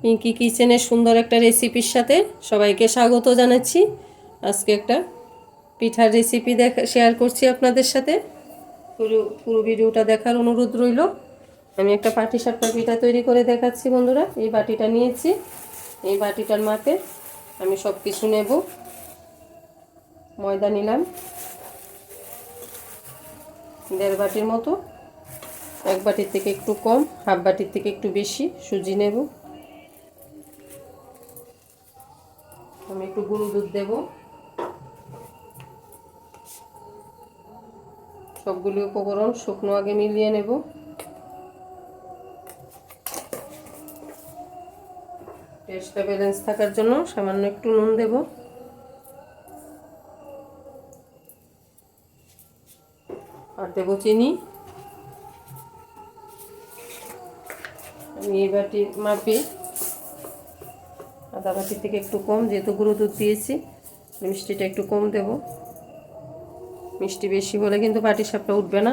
পিঙ্কি কিচেনের সুন্দর একটা রেসিপির সাথে সবাইকে স্বাগত জানাচ্ছি। আজকে একটা পিঠার রেসিপি শেয়ার করছি আপনাদের সাথে। পুরো ভিডিওটা দেখার অনুরোধ রইল। আমি একটা পাটিসাপটা পিঠা তৈরি করে দেখাচ্ছি বন্ধুরা। এই বাটিটা নিয়েছি, এই বাটিটার মাপে আমি সব কিছু নেব। ময়দা নিলাম 1.5 বাটির মতো, 1 বাটির থেকে একটু কম, হাফ বাটির থেকে একটু বেশি সুজি নেব। আমি একটু গুঁড়ো দুধ দেব। সবগুলো উপকরণ শুকনো আগে মিলিয়ে নেব। টেস্টটা ব্যালেন্স থাকার জন্য সামান্য একটু নুন দেব। আর দেব চিনি। আমি এই বাটি মাপি আধা বাটির থেকে একটু কম, যেহেতু গুঁড়ো দুধ দিয়েছি মিষ্টিটা একটু কম দেব। মিষ্টি বেশি হলে কিন্তু পাটিসাপটা উঠবে না।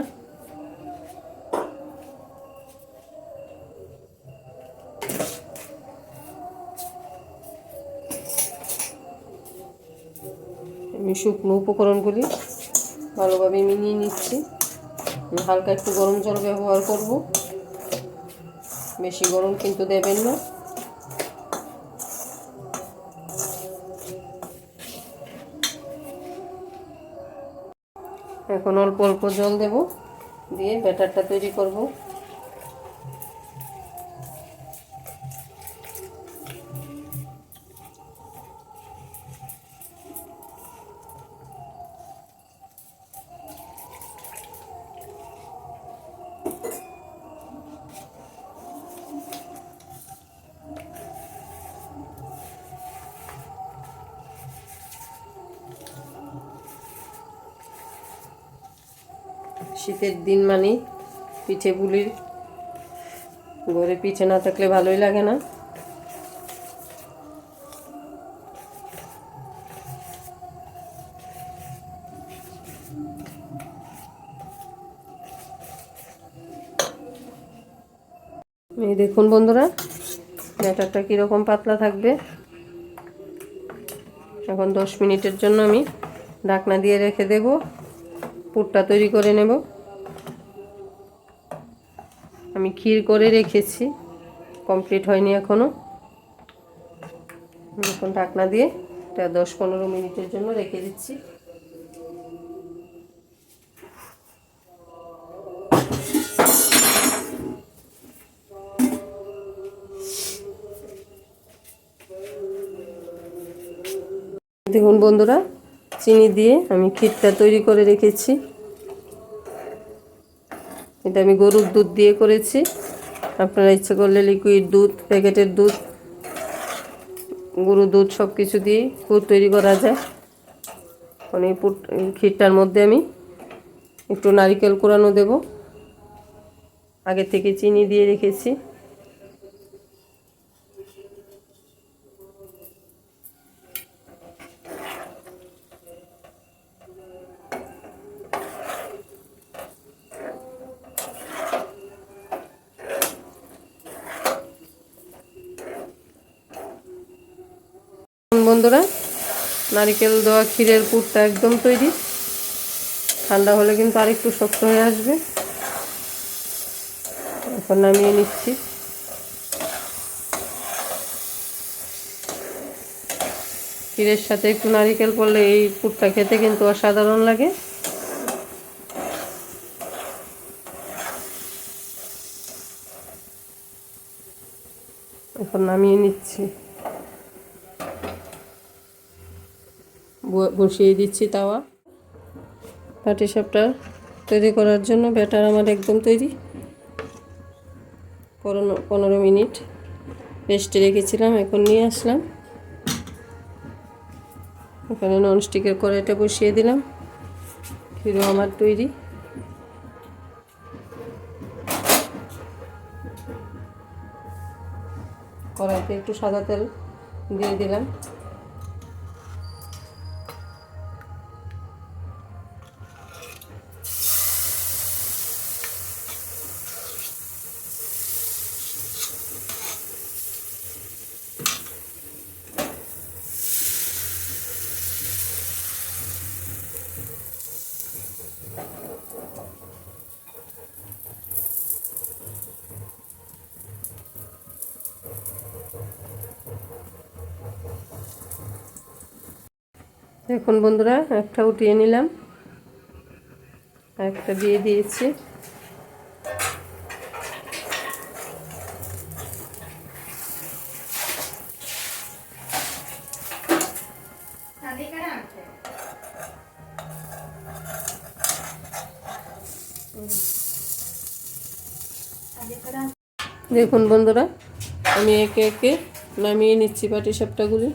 আমি শুকনো উপকরণগুলি ভালোভাবে মিলিয়ে নিচ্ছি। হালকা একটু গরম জল ব্যবহার করব, বেশি গরম কিন্তু দেবেন না। এখন অল্প অল্প জল দেব, দিয়ে ব্যাটারটা তৈরি করব। শীতের দিন মানে পিঠে পুলির ঘরে পিঠে না থাকলে ভালোই লাগে না। এই দেখুন বন্ধুরা, ব্যাটারটা কীরকম পাতলা থাকবে। এখন 10 মিনিটের জন্য আমি ঢাকনা দিয়ে রেখে দেব, পুরটা তৈরি করে নেব। আমি ক্ষীর করে রেখেছি, কমপ্লিট হয়নি এখনও। এখন ঢাকনা দিয়ে এটা 10-15 মিনিটের জন্য রেখে দিচ্ছি। দেখুন বন্ধুরা, চিনি দিয়ে আমি ক্ষীরটা তৈরি করে রেখেছি। এটা আমি গরুর দুধ দিয়ে করেছি। আপনারা ইচ্ছে করলে লিকুইড দুধ, প্যাকেটের দুধ, গরুর দুধ সব কিছু দিয়ে পুর তৈরি করা যায়। এই ক্ষীরটার মধ্যে আমি একটু নারকেল কোরানো দেব। আগে থেকে চিনি দিয়ে রেখেছি। বন্ধুরা, নারকেল দেওয়া ক্ষীরের পুরটা একদম তৈরি। ঠান্ডা হলে কিন্তু আরেকটু শক্ত হয়ে আসবে। এখন নামিয়ে নিচ্ছি। ক্ষীরের সাথে একটু নারকেল পড়লে এই পুরটা খেতে কিন্তু অসাধারণ লাগে। এখন নামিয়ে নিচ্ছি, বসিয়ে দিচ্ছি তাওয়া। পাটিসাপটা তৈরি করার জন্য ব্যাটার আমার একদম তৈরি। 15 মিনিট রেস্টে রেখেছিলাম, এখন নিয়ে আসলাম। এখানে ননস্টিকের কড়াইটা বসিয়ে দিলাম। ক্ষীরও আমার তৈরি। কড়াইতে একটু সাদা তেল দিয়ে দিলাম। দেখুন বন্ধুরা, একটা উঠিয়ে নিলাম, একটা দিয়ে দিয়েছি। দেখুন বন্ধুরা, আমি একে একে নামিয়ে নিচ্ছি পাটিসাপটাগুলি।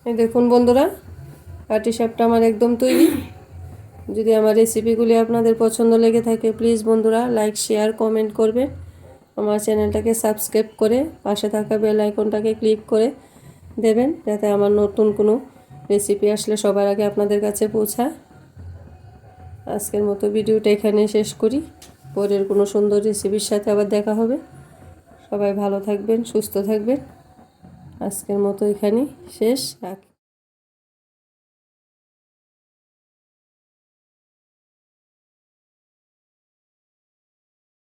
এই দেখুন বন্ধুরা, পাটিসাপটা আমার একদম তৈরি। যদি আমার রেসিপিগুলি আপনাদের পছন্দ লেগে থাকে, প্লিজ বন্ধুরা লাইক, শেয়ার, কমেন্ট করবেন। আমার চ্যানেলটাকে সাবস্ক্রাইব করে পাশে থাকা বেল আইকনটাকে ক্লিক করে দেবেন, যাতে আমার নতুন কোনো রেসিপি আসলে সবার আগে আপনাদের কাছে পৌঁছায়। আজকের মতো ভিডিওটা এখানে শেষ করি। পরের কোনো সুন্দর রেসিপির সাথে আবার দেখা হবে। সবাই ভালো থাকবেন, সুস্থ থাকবেন। আজকের মতো এখানেই শেষ, রাখি।